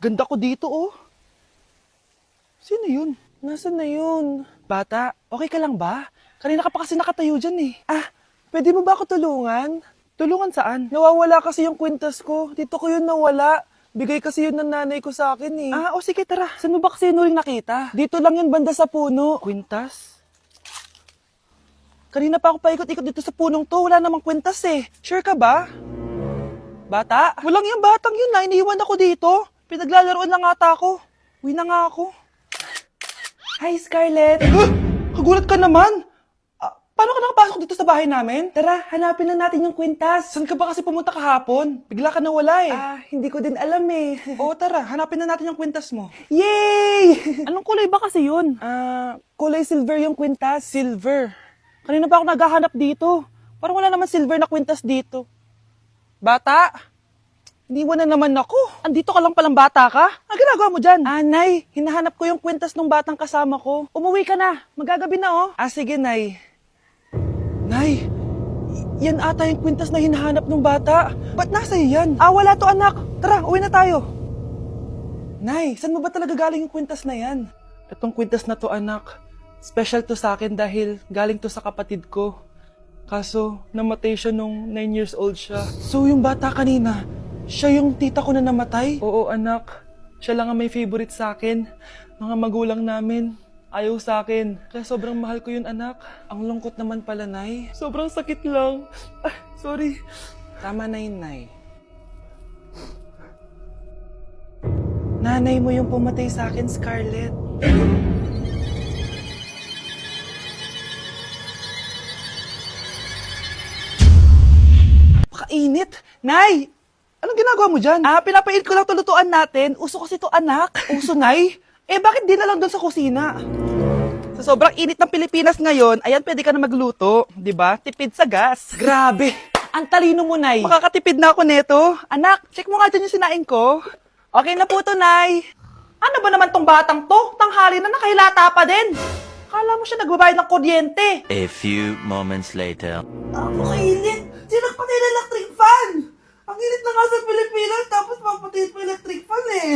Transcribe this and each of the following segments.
Ganda ko dito, oh. Sino yun? Nasaan na yun? Bata, okay ka lang ba? Kanina ka pa kasi nakatayo dyan eh. Pwede mo ba ako tulungan? Tulungan saan? Nawawala kasi yung kwintas ko. Dito ko yun nawala. Bigay kasi yun ng nanay ko sa akin eh. O sige tara. Saan mo ba kasi yun uling nakita? Dito lang yun banda sa puno. Kwintas? Kanina pa ako paikot-ikot dito sa punong to. Wala namang kwintas eh. Sure ka ba? Bata? Walang yung batang yun na. Iniiwan ako dito. Pinaglalaroan lang ata ako. Uwi na nga ako. Hi, Scarlett. Kagulat ka naman. Paano ka nakapasok dito sa bahay namin? Tara, hanapin lang natin yung kwintas. Saan ka ba kasi pumunta kahapon? Bigla ka nawala eh. Hindi ko din alam eh. Oo, tara, hanapin na natin yung kwintas mo. Yay! Anong kulay ba kasi yun? Kulay silver yung kwintas. Silver? Kanina pa ako naghahanap dito. Parang wala naman silver na kwintas dito. Bata? Iniwan na naman ako. Andito ka lang palang bata ka? Ang ginagawa mo dyan? Nay, hinahanap ko yung kwintas ng batang kasama ko. Umuwi ka na. Magagabi na oh. Sige, Nay. Nay, yan ata yung kwintas na hinahanap ng bata. Ba't nasa iyo yan? Wala to anak. Tara, uwi na tayo. Nay, saan mo ba talaga galing yung kwintas na yan? Itong kwintas na to anak, special to sa akin dahil galing to sa kapatid ko. Kaso, namatay siya nung 9 years old siya. So yung bata kanina, siya yung tita ko na namatay? Oo anak, siya lang ang may favorite sa akin. Mga magulang namin, ayaw sa akin. Kaya sobrang mahal ko yun anak. Ang lungkot naman pala, Nay. Sobrang sakit lang. Sorry. Tama na yun, Nay. Nanay mo yung pumatay sa akin, Scarlett. Pakainit. Nay! Anong ginagawa mo dyan? Pinapainit ko lang tulutuan natin. Uso kasi to anak. Uso, Nay? Bakit di na lang doon sa kusina? Sa sobrang init ng Pilipinas ngayon, ayan, pwede ka na magluto. Diba? Tipid sa gas. Grabe! Ang talino mo, Nay. Makakatipid na ako neto. Anak, check mo nga dyan yung sinain ko. Okay na po to, Nay. Ano ba naman tong batang to? Tanghali na nakahilata pa din. Kala mo siya nagbabayad ng kuryente. A few moments later. Napakainit! Sinakpatay na electric fan! Ang init na nga sa Pilipinas, tapos mapatay pa electric fan eh.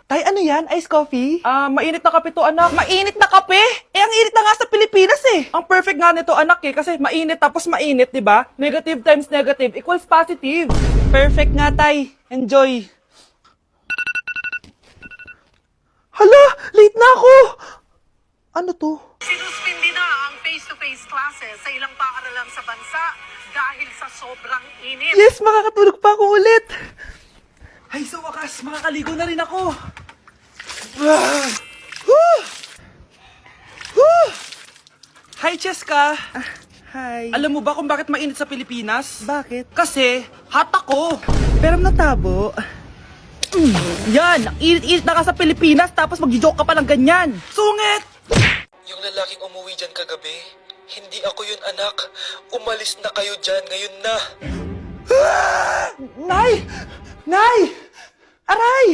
Tay, ano yan? Ice coffee? Mainit na kape to, anak. Mainit na kape? Ang init na nga sa Pilipinas eh. Ang perfect nga nito, anak eh, kasi mainit tapos mainit, di ba? Negative times negative equals positive. Perfect nga, Tay. Enjoy. Hala! Late na ako! Ano to? Sinuspindi na ang face-to-face classes sa ilang paaralan sa bansa dahil sa sobrang init. Yes, makakatulog pa ako ulit. Ay, sa wakas, makakaligo na rin ako. Hi, Cheska. Hi. Alam mo ba kung bakit mainit sa Pilipinas? Bakit? Kasi, hot ako. Pero natabo. Yan, ang init-init na ka sa Pilipinas tapos mag-joke ka pa ng ganyan. Sungit! Yung lalaking umuwi dyan kagabi, hindi ako yun anak. Umalis na kayo dyan ngayon na. Nay! Nay! Aray!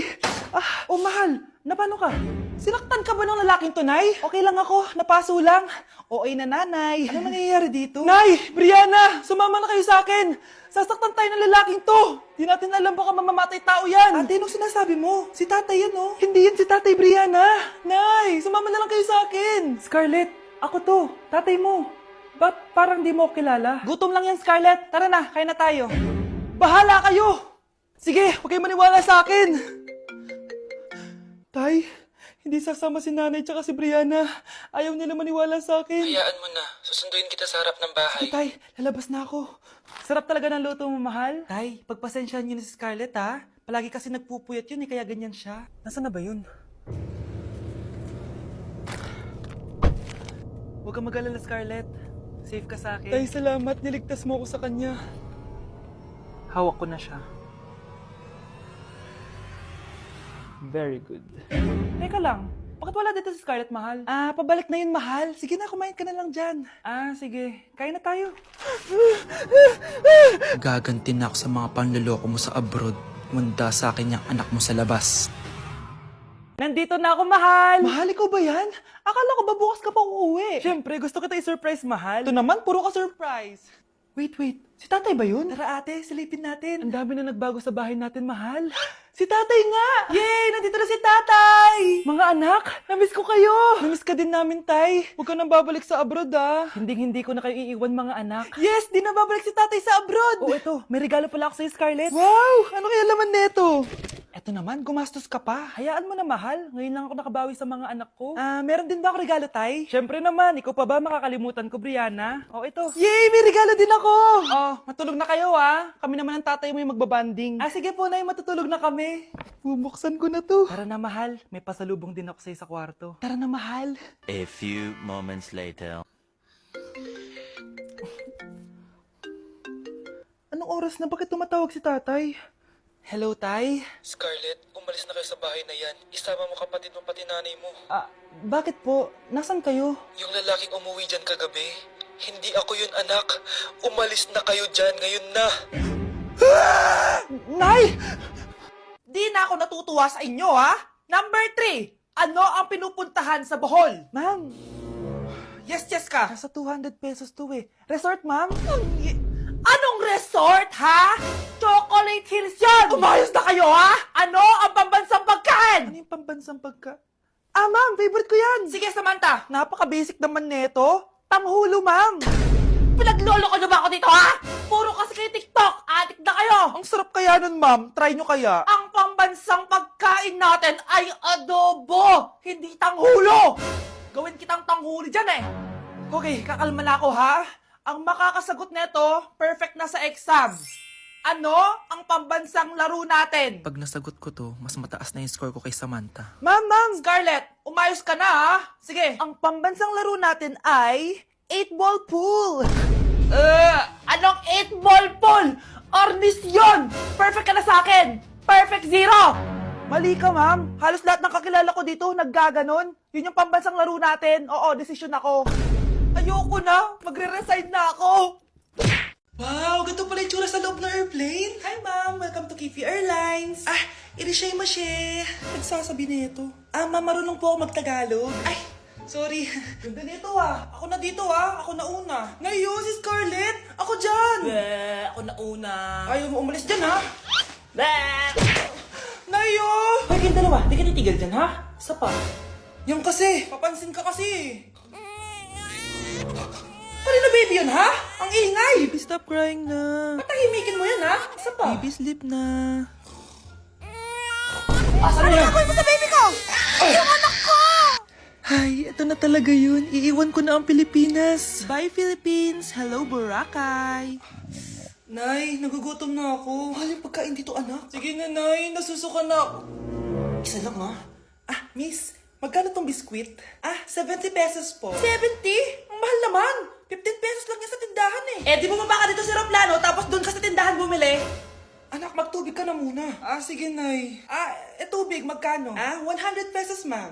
Mahal, napano ka? Sinaktan ka ba ng lalaking to, Nay? Okay lang ako, napaso lang. OA na nanay. Ano nangyayari dito? Nay! Brianna! Sumama na kayo sa akin! Sasaktan tayo ng lalaking to! Di natin alam baka mamamatay tao yan! Ate, anong sinasabi mo? Si tatay yan, oh. Hindi yan si tatay, Brianna! Nay! Sumama na lang kayo sa akin! Scarlett, ako to. Tatay mo. Ba't parang di mo ako kilala? Gutom lang yan, Scarlett. Tara na, kain na tayo. Bahala kayo! Sige, huwag kayo maniwala sa akin! Tay, hindi sasama si nanay tsaka si Brianna. Ayaw nila maniwala sa akin. Hayaan mo na, susunduin kita sa harap ng bahay. Tay, lalabas na ako. Sarap talaga ng luto mo, mahal. Tay, pagpasensyahan niyo na si Scarlett, ha? Palagi kasi nagpupuyat yun, kaya ganyan siya. Nasaan na ba yun? Huwag kang mag-alala, Scarlett. Safe ka sa akin. Tay, salamat. Niligtas mo ako sa kanya. Hawak ko na siya. Very good. Teka lang, bakit wala dito si Scarlett, mahal? Pabalik na yun, mahal. Sige na, kumain ka na lang dyan. Sige. Kain na tayo. Gaganti na ako sa mga panluloko mo sa abroad. Manda sa akin yung anak mo sa labas. Nandito na ako, mahal. Mahal, ikaw ba yan? Akala ko ba bukas ka pa uuwi? Siyempre, gusto kita i-surprise, mahal. Ito naman, puro ka surprise. Wait. Si tatay ba yun? Tara ate, silipin natin. Ang dami na nagbago sa bahay natin, mahal. Si tatay nga! Yay! Nandito na si tatay! Mga anak, namiss ko kayo! Namiss ka din namin, tay. Huwag ka nang babalik sa abroad, ah. Hindi ko na kayo iiwan, mga anak. Yes! Di na babalik si tatay sa abroad! Oh, ito. May regalo pala ako sa'yo, Scarlett. Wow! Ano kaya laman neto? Eto naman, gumastos ka pa. Hayaan mo na, mahal. Ngayon lang ako nakabawi sa mga anak ko. Meron din ba ako regalo, tay? Syempre naman, ikaw pa ba makakalimutan ko, Brianna? Oh, ito. Yay! May regalo din ako! Oh, matulog na kayo, ah. Kami naman ang tatay mo yung magbabanding. Sige po, nay, matutulog na kami. Bubuksan ko na to. Tara na, mahal. May pasalubong din ako sa'yo sa kwarto. Tara na, mahal. A few moments later. Anong oras na? Bakit tumatawag si tatay? Hello, tay? Scarlett, umalis na kayo sa bahay na yan. Isama mo kapatid mo pati nanay mo. Bakit po? Nasaan kayo? Yung lalaking umuwi dyan kagabi, hindi ako yun anak. Umalis na kayo dyan ngayon na. Nay! Di na ako natutuwa sa inyo, ha? Number 3, ano ang pinupuntahan sa Bohol? Ma'am. Yes ka. Nasa 200 pesos to eh. Resort, ma'am? Anong resort, ha? Chocolate Hills yan! Umayos na kayo, ha? Ano ang pambansang pagkain? Ano yung pambansang pagkain? Ma'am, favorite ko yan. Sige, Samantha. Napaka-basic naman neto. Tanghulo, ma'am. Pinaglolo ko na ba ako dito, ha? Puro kasi kayo TikTok. Adik na kayo. Ang sarap kaya nun, ma'am. Try nyo kaya. Ang pambansang pagkain natin ay adobo, hindi tanghulo. Gawin kitang tanghuli dyan, eh. Okay, kakalma na ako, ha? Ang makakasagot neto, perfect na sa exam. Ano ang pambansang laro natin? Pag nasagot ko to, mas mataas na yung score ko kay Samantha. Ma'am! Scarlett, umayos ka na, ha? Sige. Ang pambansang laro natin ay 8-ball pool. Anong 8-ball pool? Ornis yun! Perfect ka na sa akin! Perfect 0! Mali ka, ma'am. Halos lahat ng kakilala ko dito naggaganon. Yun yung pambansang laro natin. Oo, desisyon ako. Ayoko na. Magre-resign na ako. Wow, ganito pala yung tsura sa loob ng airplane. Hi, ma'am. Welcome to Kifi Airlines. Irishay mashe. Nagsasabi na ito. Ma'am, marunong po ako magtagalog. Ay, sorry. Ganda nito, Ako na dito, Ako na una. Ngayon, si Scarlett. Ako dyan. Ako na una. Ayaw mo umalis dyan, ha? Nayo! Hoy, kayong dalawa. Di ka titigil dyan, ha? Isa pa. Yung kasi. Papansin ka kasi. Kanina baby yun, ha? Ang ingay! Baby, stop crying na. Patahimikin mo yan, ha? Isa pa. Baby, sleep na. Asan mo yan? Mo sa baby ko! Yung anak ko! Ay, ito na talaga yun. Iiwan ko na ang Pilipinas. Bye, Philippines. Hello, Boracay. Nay, nagugutom na ako. Mahal yung pagkain dito, anak. Sige na, Nay. Nasusuka na ako. Isa lang, ha? Miss, magkano tong biskwit? 70 pesos po. 70? Ang mahal naman. 15 pesos lang yan sa tindahan, eh. Di bumaba ka dito sa aeroplano, tapos doon ka sa tindahan bumili. Anak, magtubig ka na muna. Sige, Nay. Tubig, magkano? 100 pesos, ma'am.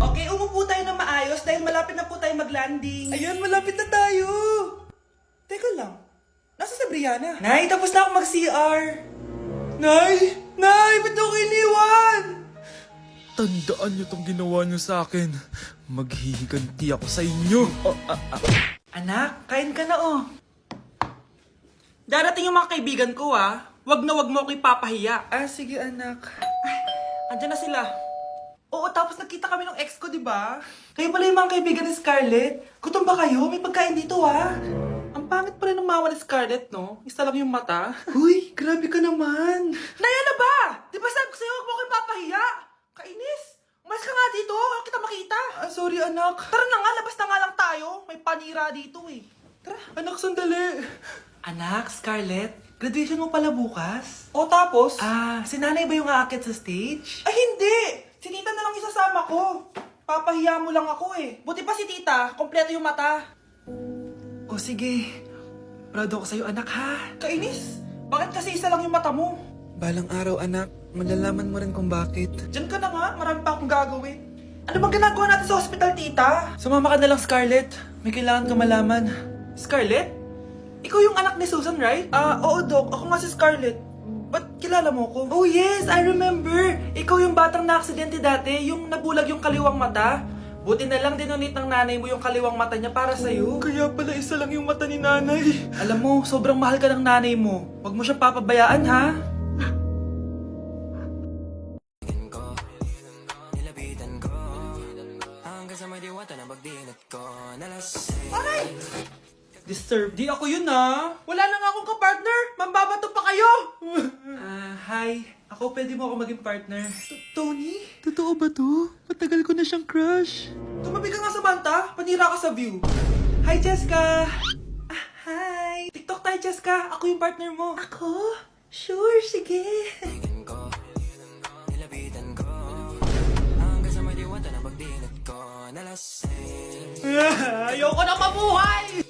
Okay, umupo tayo na maayos dahil malapit na po tayo mag-landing. Ayun, malapit na tayo. Teka lang. Nasa si Brianna? Nay, tapos na ako mag-CR. Nay, ba't ako iniwan? Tandaan niyo tong ginawa niyo sa akin. Maghihiganti ako sa inyo. Anak, kain ka na, Darating yung mga kaibigan ko, Wag na wag mo ako ipapahiya. Sige, anak. Andyan na sila. Oo, tapos nakita kami ng ex ko, di ba? Kayo pala yung mga kaibigan ni Scarlett. Gutom ba kayo? May pagkain dito, Ang pangit pa rin ng mama ni Scarlett, no? Isa lang yung mata. Uy, grabe ka naman. Naya na ba? Di ba sabi ko sa'yo, wag mo ako ipapahiya? Kainis. Umalis ka nga dito. Huwag kita makita. Sorry, anak. Tara na nga, labas na nga lang tayo. May panira dito, eh. Tara. Anak, sandali. Anak, Scarlett, graduation mo pala bukas? O tapos? Si nanay ba yung aakit sa stage? Ay, hindi! Si tita na lang isasama ko. Papahiya mo lang ako, eh. Buti pa si tita, kompleto yung mata. O sige, proud ako sa'yo, anak, ha? Kainis, bakit kasi isa lang yung mata mo? Balang araw, anak. Malalaman mo rin kung bakit. Diyan ka na nga, marami pa akong gagawin. Ano bang ginagawa natin sa hospital, tita? Sumama ka na lang, Scarlett. May kailangan ka malaman. Scarlett? Ikaw yung anak ni Susan, right? Oo, Doc. Ako nga si Scarlett. Ba't kilala mo ko? Oh, yes! I remember! Ikaw yung batang na-aksidente dati, yung nabulag yung kaliwang mata. Buti na lang dinonate ng nanay mo yung kaliwang mata niya para sa'yo. Kaya pala isa lang yung mata ni nanay. Alam mo, sobrang mahal ka ng nanay mo. Huwag mo siyang papabayaan, ha? Aray! Disturb. Di ako yun, ha? Wala na nga akong kapartner. Mambabato pa kayo. Hi. Ako, pwede mo ako maging partner. Tony? Totoo ba to? Matagal ko na siyang crush. Tumabi ka nga sa banta. Panira ka sa view. Hi, Cheska. Hi. TikTok tayo, Cheska. Ako yung partner mo. Ako? Sure, sige. Ayoko na mabuhay!